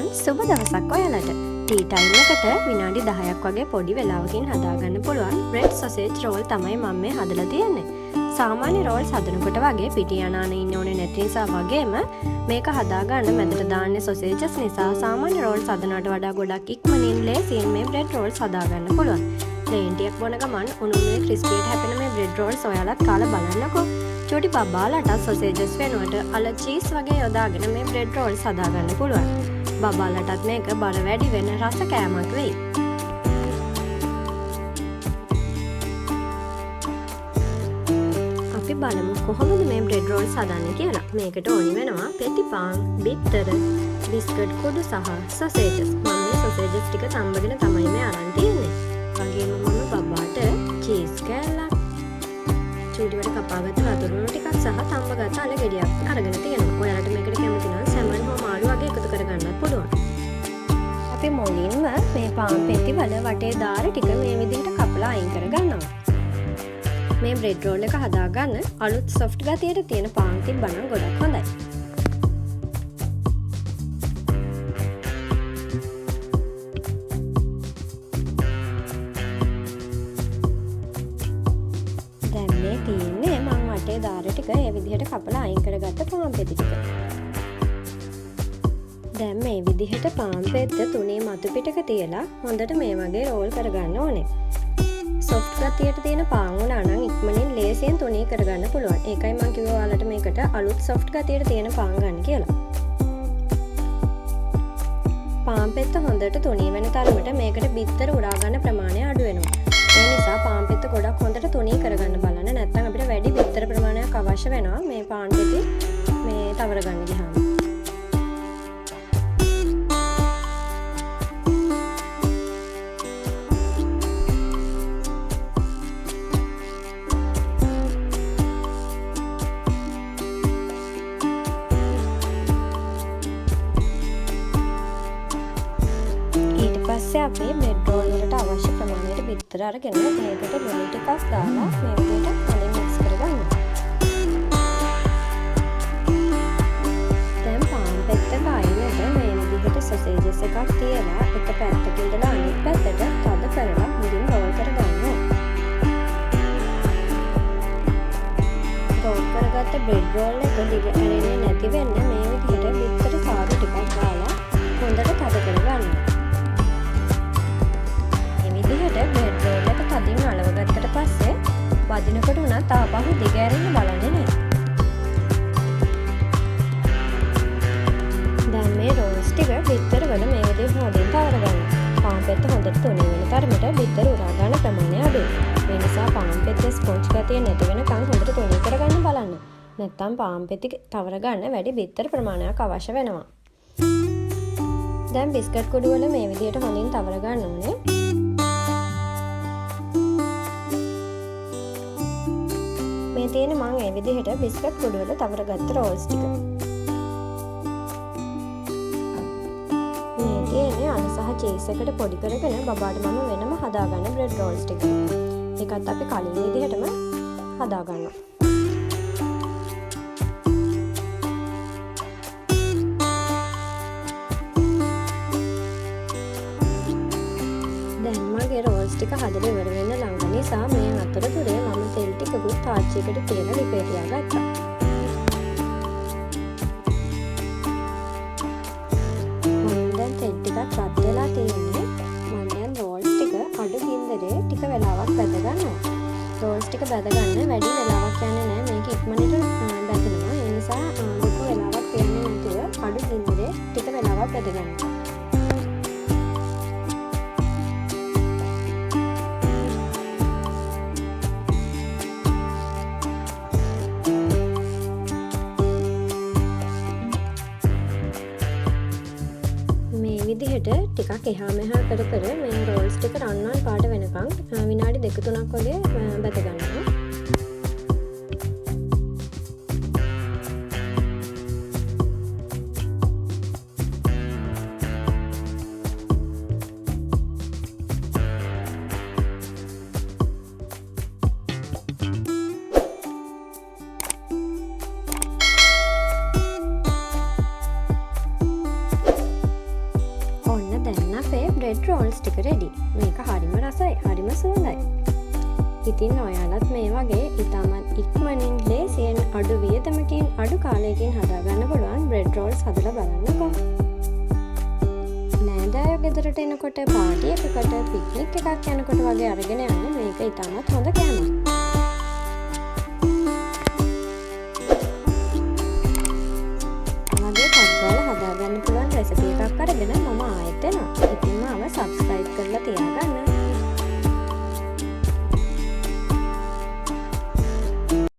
Everyone සුබ දවසක් ඔයාලට. ටී ටයිම් එකට විනාඩි 10ක් වගේ පොඩි වෙලාවකින් හදාගන්න පුළුවන් බ්‍රෙඩ් සොසේජ් රෝල් තමයි මම මේ හදලා තියෙන්නේ. සාමාන්‍ය රෝල්ස් හදනකොට වගේ පිටි අනාන ඉන්න ඕනේ නැති නිසා වගේම මේක හදාගන්න මැදට දාන්නේ සොසේජස් නිසා සාමාන්‍ය රෝල්ස් හදනවට වඩා ගොඩක් ඉක්මනින් ලේසියෙන් මේ බ්‍රෙඩ් රෝල්ස් හදාගන්න පුළුවන්. ප්ලේන් ටිකක් බොන ගමන් උණුනේ ක්‍රිස්පියට හැපෙන මේ බ්‍රෙඩ් රෝල්ස් ඔයාලත් කාලා බලන්නකෝ. චූටි බබාලට සොසේජස් වෙනුවට අල චීස් වගේ යොදාගෙන මේ බ්‍රෙඩ් රෝල්ස් හදාගන්න පුළුවන්. බබාලටත් මේක බර වැඩි වෙන රස කෑමක් වෙයි. අපි බලමු කොහොමද මේ බ්‍රෙඩ් රෝල්ස් හදන්නේ කියලා. මේකට ඕනි වෙනවා පෙති පාන්, බිත්තර, බිස්කට් කුඩු සහ සොසේජස්. මම මේ සොසේජස් ටික තම්බගෙන තමයි මේ අරන් තියෙන්නේ. වගේම මම බබාට චීස් කෑල්ලක්, චූටිවට කපාගත්ත වතුරුණු ටිකක් සහ තම්බගත්ත අල ගෙඩියක් අරගෙන තියෙනවා. ඔයාලට මේකට කැමති නම් සැමන් හෝ මාළු වගේ එකතු කරගන්නත් පුළුවන්. අපි මුලින්ම මේ පාන් පෙති වල වටේ දාර ටික මේ විදිහට කපලා අයින් කරගන්නවා. මේ බ්‍රෙඩ් රෝල් එක හදාගන්න අලුත් සොෆ්ට් ගතියට තියෙන පාන් තිබ්බනම් ගොඩක් හොඳයි. දැන් මේ තියෙන්නේ මම වටේ දාර ටික ඒ විදිහට කපලා අයින් කරගත්ත පාන් පෙති ටික. දැන් මේ විදිහට පාන් පෙත්ත තුනේ මතු පිටක තියලා හොඳට මේ වගේ රෝල් කරගන්න ඕනේ. සොෆ්ට් ගතියට තියෙන පාන් වුණා නම් ඉක්මනින් ලේසියෙන් තුනී කරගන්න පුළුවන්. ඒකයි මම කිව්වා ඔයාලට මේකට අලුත් සොෆ්ට් ගතියට තියෙන පාන් ගන්න කියලා. පාන් පෙත්ත හොඳට තුනී වෙන තරමට මේකට බිත්තර උරා ගන්න ප්‍රමාණය අඩු වෙනවා. ඒ නිසා පාන් පෙත්ත ගොඩක් හොඳට තුනී කරගන්න බලන්න. නැත්නම් අපිට වැඩි බිත්තර ප්‍රමාණයක් අවශ්‍ය වෙනවා මේ පාන් පෙති මේ තවර ගන්න ගියාම. අපි බ්‍රෙඩ් රෝල් වලට අවශ්‍ය ප්‍රමාණයට බිත්තර අරගෙන මේකට ලුණු ටිකක් දාලා මේ විදිහට හොඳින් මික්ස් කරගන්න. දැන් පාන් පෙත්තක අයිනට මේ විදිහට සොසේජස් එකක් තියලා එක පැත්තක ඉඳලා අනිත් පැත්තට තද කරලා හොඳින් රෝල් කරගන්නවා. රෝල් කරගත්ත බ්‍රෙඩ් රෝල් එක දිග ඇරෙන්නේ නැති වෙන්න මේ විදිහට බිත්තර සාරු ටිකක් දාලා හොඳට තද කරගන්න. බ්‍රෙඩ් රෝල් එක තදින් අලව ගත්තට පස්සේ වදිනකොට උනත් ආපහු දිග ඇරෙන්න බලන්නේ නැහැ. දැන් මේ රෝල්ස් ටික බිත්තර වල මේ විදිහට හොඳින් තවර ගන්න. පාන් පෙත්ත හොඳට තුනී වෙන තරමට බිත්තර උරා ගන්න ප්‍රමාණය අඩුයි. ඒ නිසා පාන් පෙත්තේ ස්පොන්ජ් ගතිය නැති වෙනකන් හොඳට තුනී කරගන්න බලන්න. නැත්නම් පාන් පෙති තවර ගන්න වැඩි බිත්තර ප්‍රමාණයක් අවශ්‍ය වෙනවා. දැන් බිස්කට් කුඩු වල මේ විදිහට හොඳින් තවර ගන්න ඕනේ. මේ තියෙන මම මේ විදිහට බිස්කට් කුඩු වල තවරගත්ත රෝල්ස් ටික. මේ තියෙන්නේ අල සහ චීස් එකට පොඩි කරගෙන බබාට මම වෙනම හදාගන්න බ්‍රෙඩ් රෝල්ස් ටික. ඒකත් අපි කලින් විදිහටම හදාගන්නවා. දැන් මගේ රෝල්ස් ටික හදලා ඉවර වෙන්න ළඟ නිසා මේ අතරතුරේ මම තෙල් ටිකකුත් තාච්චියකට තියලා ලිපේ තියාගත්තා. මම දැන් තෙල් ටිකක් රත් වෙලා තියෙන්නේ. මම දැන් රෝල්ස් ටික අඩු ගින්දරේ ටික වෙලාවක් බැද ගන්නවා. රෝල්ස් ටික බැද ගන්න වැඩි වෙලාවක් යන්නේ නැහැ. මේක ඉක්මනට බැදෙනවා. ඒ නිසා ලොකු වෙලාවක් යන්නේ නැතුව අඩු ගින්දරේ ටික වෙලාවක් බැද ගන්නවා. විදිහට ටිකක් එහා මෙහා කර කර මේ රෝල්ස් ටික රන්වන් පාට වෙනකන් විනාඩි 2-3ක් වගේ බැද ගන්නවා. බ්‍රෙඩ් රෝල්ස් ටික රෙඩි. මේක හරිම රසයි, හරිම සුවඳයි. ඉතින් ඔයාලත් මේ වගේ ඉතාමත් ඉක්මනින් ලේසියෙන් අඩු වියදමකින් අඩු කාලයකින් හදාගන්න පුළුවන් බ්‍රෙඩ් රෝල්ස් හදලා බලන්නකෝ. නෑදෑයෝ ගෙදරට එනකොට පාටි එකකට පික්නික් එකක් යනකොට වගේ අරගෙන යන්න මේක ඉතාමත් හොඳ කෑමක්.